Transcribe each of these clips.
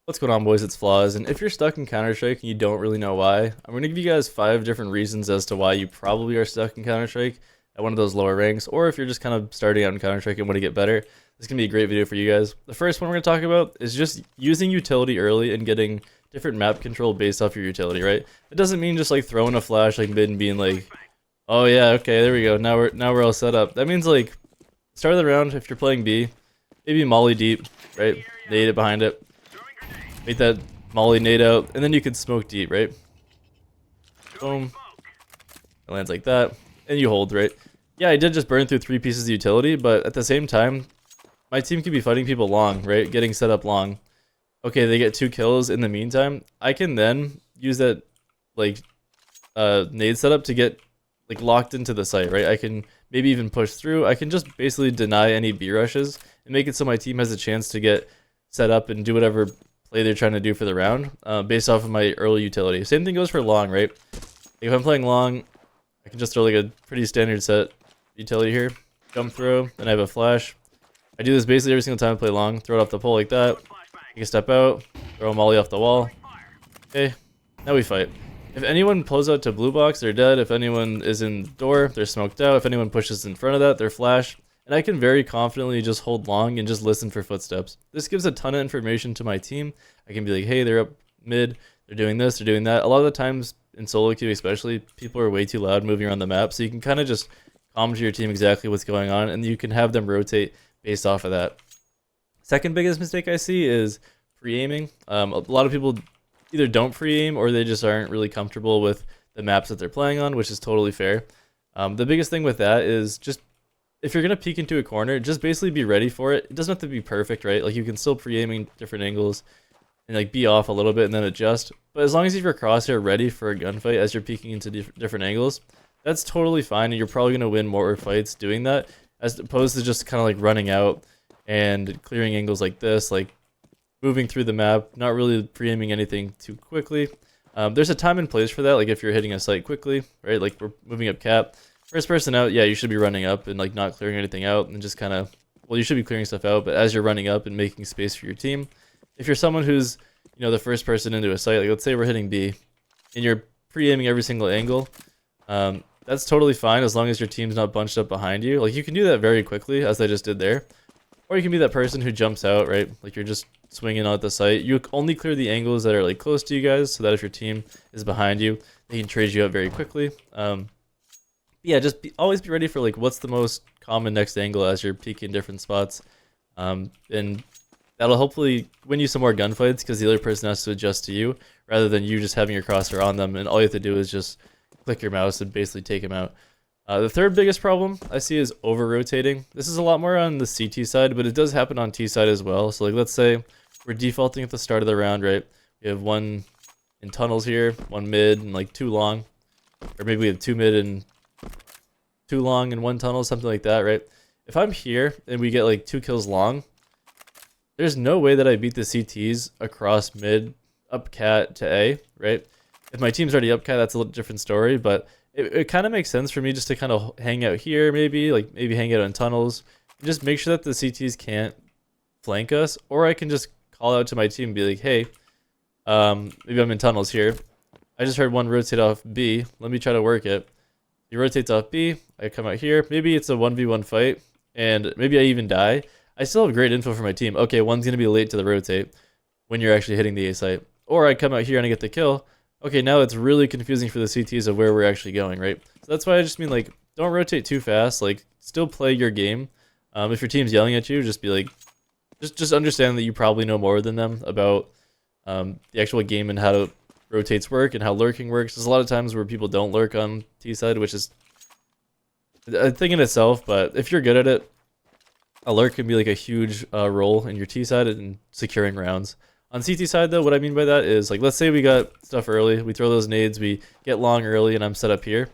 What's going on, boys? It's Flaws, and if you're stuck in Counter-Strike and you don't really know why, I'm going to give you guys 5 different reasons as to why you probably are stuck in Counter-Strike at one of those lower ranks, or if you're just kind of starting out in Counter-Strike and want to get better. This is going to be a great video for you guys. The first one we're going to talk about is just using utility early and getting different map control based off your utility, right? It doesn't mean just like throwing a flash like mid and being like, oh yeah, okay, there we go, now we're all set up. That means like, start of the round, if you're playing B, maybe molly deep, right? Nade it behind it. Make that molly nade out, and then you can smoke deep, right? Boom. It lands like that, and you hold, right? Yeah, I did just burn through 3 pieces of utility, but at the same time, my team could be fighting people long, right? Getting set up long. Okay, they get 2 kills in the meantime. I can then use that, like, nade setup to get, like, locked into the site, right? I can maybe even push through. I can just basically deny any B rushes and make it so my team has a chance to get set up and do whatever play they're trying to do for the round, based off of my early utility. Same thing goes for long, right? If I'm playing long, I can just throw like a pretty standard set utility here, jump through, then I have a flash. I do this basically every single time I play long. Throw it off the pole like that, take a step out, throw a molly off the wall. Okay, now we fight. If anyone pulls out to blue box, they're dead. If anyone is in door, they're smoked out. If anyone pushes in front of that, they're flash. And I can very confidently just hold long and just listen for footsteps. This gives a ton of information to my team. I can be like, hey, they're up mid, they're doing this, they're doing that. A lot of the times in solo queue especially, people are way too loud moving around the map, so you can kind of just comment to your team exactly what's going on, and you can have them rotate based off of that. Second biggest mistake I see is pre-aiming. A lot of people either don't pre-aim or they just aren't really comfortable with the maps that they're playing on, which is totally fair. The biggest thing with that is just, if you're going to peek into a corner, just basically be ready for it. It doesn't have to be perfect, right? Like, you can still pre-aiming different angles and like be off a little bit and then adjust. But as long as you have your crosshair ready for a gunfight as you're peeking into different angles, that's totally fine, and you're probably going to win more fights doing that, as opposed to just kind of like running out and clearing angles like this, like moving through the map, not really pre-aiming anything too quickly. There's a time and place for that, like if you're hitting a site quickly, right? Like we're moving up cap. First person out, yeah, you should be running up and like not clearing anything out and just kind of, well, you should be clearing stuff out, but as you're running up and making space for your team, if you're someone who's, you know, the first person into a site, like let's say we're hitting B and you're pre-aiming every single angle, that's totally fine as long as your team's not bunched up behind you. Like, you can do that very quickly, as I just did there, or you can be that person who jumps out, right? Like, you're just swinging out the site. You only clear the angles that are like close to you guys, so that if your team is behind you, they can trade you out very quickly. Yeah, just always be ready for like what's the most common next angle as you're peeking different spots, and that'll hopefully win you some more gunfights because the other person has to adjust to you rather than you just having your crosshair on them and all you have to do is just click your mouse and basically take them out. The third biggest problem I see is over rotating. This is a lot more on the CT side, but it does happen on T side as well. So like, let's say we're defaulting at the start of the round, right? We have 1 in tunnels here, 1 mid, and like 2 long, or maybe we have 2 mid and 2 long and 1 tunnel, something like that, right? If I'm here and we get like 2 kills long, there's no way that I beat the CTs across mid, up cat to A, right? If my team's already up cat, that's a little different story, but it kind of makes sense for me just to kind of hang out here, maybe hang out in tunnels, and just make sure that the CTs can't flank us, or I can just call out to my team and be like, hey, maybe I'm in tunnels here. I just heard one rotate off B, let me try to work it. He rotates off B, I come out here, maybe it's a 1v1 fight, and maybe I even die. I still have great info for my team. Okay, one's going to be late to the rotate when you're actually hitting the A site. Or I come out here and I get the kill. Okay, now it's really confusing for the CTs of where we're actually going, right? So that's why I just mean, like, don't rotate too fast. Like, still play your game. If your team's yelling at you, just be like, just understand that you probably know more than them about the actual game and how to rotates work and how lurking works. There's a lot of times where people don't lurk on T side, which is a thing in itself, but if you're good at it, a lurk can be like a huge role in your T side and securing rounds. On CT side though, what I mean by that is, like, let's say we got stuff early, we throw those nades, we get long early, and I'm set up here.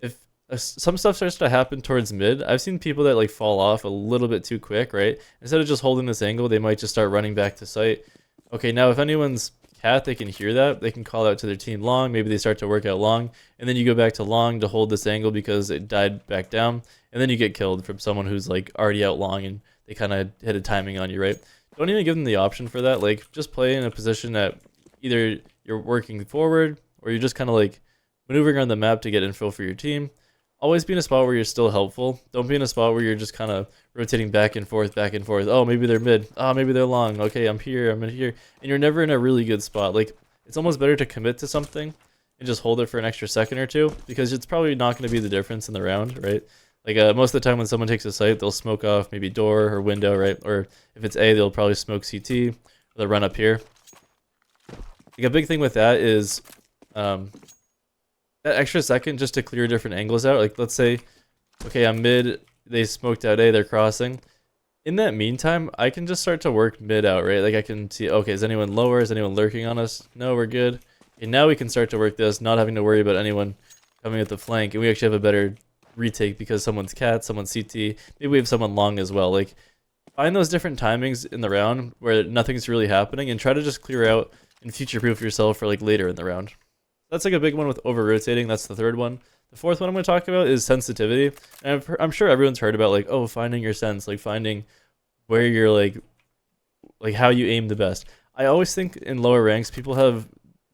If some stuff starts to happen towards mid, I've seen people that like fall off a little bit too quick, right? Instead of just holding this angle, they might just start running back to site. Okay, now if anyone's cat, they can hear that, they can call out to their team long, maybe they start to work out long, and then you go back to long to hold this angle because it died back down, and then you get killed from someone who's like already out long and they kind of hit a timing on you, right? don't even give them the option for that. Like, just play in a position that either you're working forward or you're just kind of like maneuvering around the map to get info for your team. Always be in a spot where you're still helpful. Don't be in a spot where you're just kind of rotating back and forth, back and forth. Oh, maybe they're mid. Oh, maybe they're long. Okay, I'm here, I'm in here. And you're never in a really good spot. Like, it's almost better to commit to something and just hold it for an extra second or two, because it's probably not going to be the difference in the round, right? Like, most of the time when someone takes a site, they'll smoke off maybe door or window, right? Or if it's A, they'll probably smoke CT, or they'll run up here. Like, a big thing with that is that extra second just to clear different angles out. Like, let's say, okay, I'm mid, they smoked out A, they're crossing. In that meantime, I can just start to work mid out, right? Like, I can see, okay, is anyone lower? Is anyone lurking on us? No, we're good. And now we can start to work this, not having to worry about anyone coming at the flank. And we actually have a better retake because someone's cat, someone's CT. Maybe we have someone long as well. Like, find those different timings in the round where nothing's really happening and try to just clear out and future-proof yourself for like later in the round. That's like a big one with over-rotating. That's the third one. The fourth one I'm going to talk about is sensitivity. And I'm sure everyone's heard about like, oh, finding your sense, like finding where you're like how you aim the best. I always think in lower ranks, people have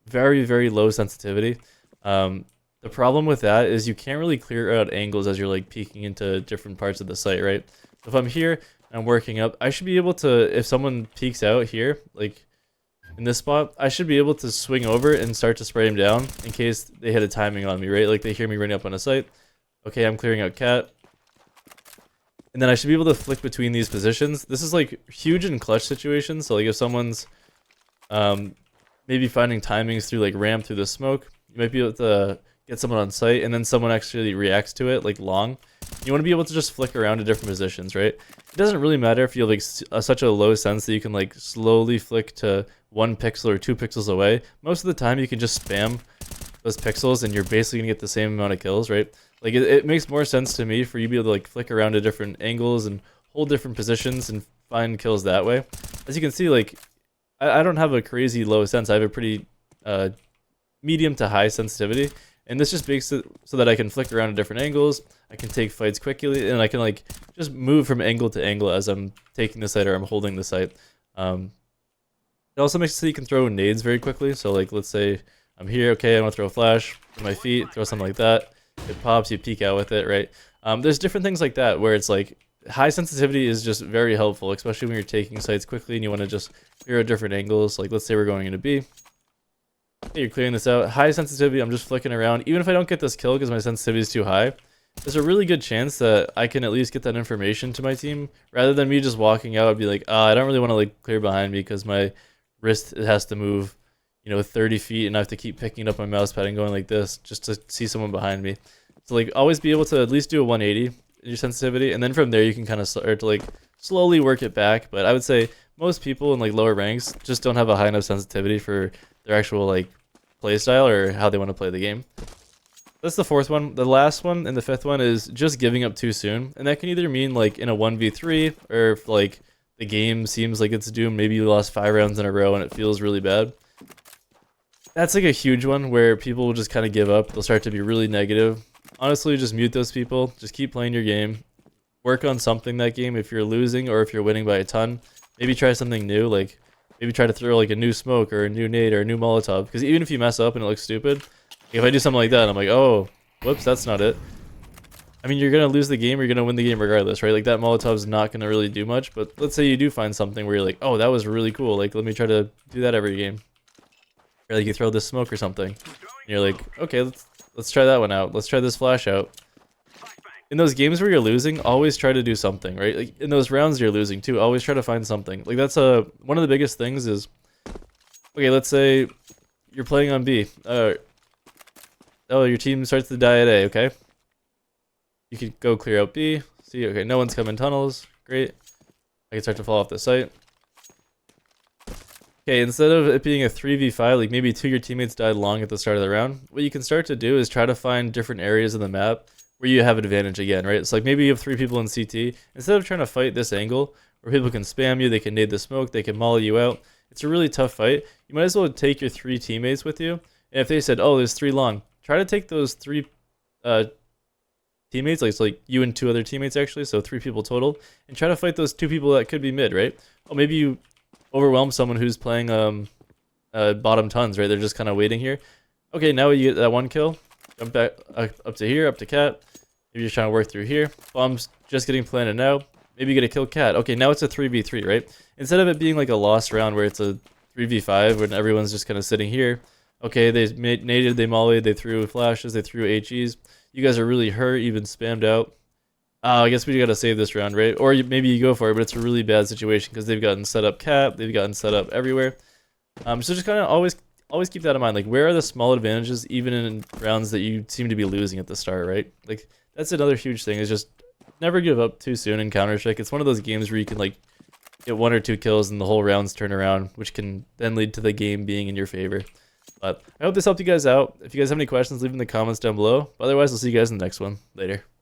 very, very low sensitivity. The problem with that is you can't really clear out angles as you're like peeking into different parts of the site, right? So if I'm here and I'm working up, I should be able to, if someone peeks out here, like in this spot, I should be able to swing over and start to spray him down in case they hit a timing on me, right? Like they hear me running up on a site. Okay, I'm clearing out cat. And then I should be able to flick between these positions. This is like huge in clutch situations. So like if someone's maybe finding timings through like ramp through the smoke, you might be able to get someone on site and then someone actually reacts to it like long. You want to be able to just flick around to different positions, right? It doesn't really matter if you have like such a low sense that you can like slowly flick to 1 pixel or 2 pixels away. Most of the time you can just spam those pixels and you're basically gonna get the same amount of kills, right? Like it makes more sense to me for you to be able to like flick around to different angles and hold different positions and find kills that way. As you can see, like I don't have a crazy low sense. I have a pretty medium to high sensitivity. And this just makes it so that I can flick around to different angles, I can take fights quickly, and I can like just move from angle to angle as I'm taking the site or I'm holding the site. It also makes it so you can throw nades very quickly. So like let's say I'm here, okay, I want to throw a flash with my feet, throw something like that. It pops, you peek out with it, right? There's different things like that where it's like high sensitivity is just very helpful, especially when you're taking sites quickly and you want to just clear out different angles. Like let's say we're going into B. Okay, you're clearing this out. High sensitivity, I'm just flicking around. Even if I don't get this kill because my sensitivity is too high, there's a really good chance that I can at least get that information to my team rather than me just walking out and be like, I don't really want to like clear behind me because my wrist has to move, 30 feet and I have to keep picking up my mouse pad and going like this just to see someone behind me. So like always be able to at least do a 180 in your sensitivity, and then from there you can kind of start to like slowly work it back. But I would say most people in like lower ranks just don't have a high enough sensitivity for their actual like play style or how they want to play the game. That's the fourth one. The last one and the fifth one is just giving up too soon, and that can either mean like in a 1v3 or if like the game seems like it's doomed, maybe you lost 5 rounds in a row and it feels really bad. That's like a huge one where people will just kind of give up. They'll start to be really negative. Honestly, just mute those people. Just keep playing your game. Work on something that game if you're losing or if you're winning by a ton. Maybe try something new, like maybe try to throw like a new smoke or a new nade or a new Molotov. Because even if you mess up and it looks stupid, if I do something like that, I'm like, oh, whoops, that's not it. I mean, you're going to lose the game or you're going to win the game regardless, right? Like that Molotov's not going to really do much. But let's say you do find something where you're like, oh, that was really cool. Like, let me try to do that every game. Or like you throw this smoke or something. And you're like, okay, let's try that one out. Let's try this flash out. In those games where you're losing, always try to do something, right? Like in those rounds you're losing too, always try to find something. Like that's one of the biggest things is, okay, let's say you're playing on B. Oh, your team starts to die at A, okay? You could go clear out B. See, okay, no one's coming tunnels. Great. I can start to fall off the site. Okay, instead of it being a 3v5, like maybe 2 of your teammates died long at the start of the round, what you can start to do is try to find different areas of the map where you have an advantage again, right? It's like maybe you have 3 people in CT. Instead of trying to fight this angle where people can spam you, they can nade the smoke, they can molly you out. It's a really tough fight. You might as well take your 3 teammates with you. And if they said, oh, there's 3 long, try to take those 3 teammates, like, it's like you and 2 other teammates actually, so 3 people total, and try to fight those 2 people that could be mid, right? Oh, maybe you overwhelm someone who's playing bottom tons, right? They're just kind of waiting here. Okay, now you get that 1 kill. Jump back up to here, up to cat. Maybe you're trying to work through here. Bomb's just getting planted now. Maybe you get a kill cat. Okay, now it's a 3v3, right? Instead of it being like a lost round where it's a 3v5 when everyone's just kind of sitting here. Okay, they naded, they mollied, they threw flashes, they threw HEs. You guys are really hurt, you've been spammed out. I guess we gotta save this round, right? Or maybe you go for it, but it's a really bad situation because they've gotten set up cap, they've gotten set up everywhere. So just kind of always keep that in mind. Like, where are the small advantages even in rounds that you seem to be losing at the start, right? Like, that's another huge thing, is just never give up too soon in Counter-Strike. It's one of those games where you can, like, get 1 or 2 kills and the whole rounds turn around, which can then lead to the game being in your favor. But I hope this helped you guys out. If you guys have any questions, leave them in the comments down below. But otherwise, I'll see you guys in the next one. Later.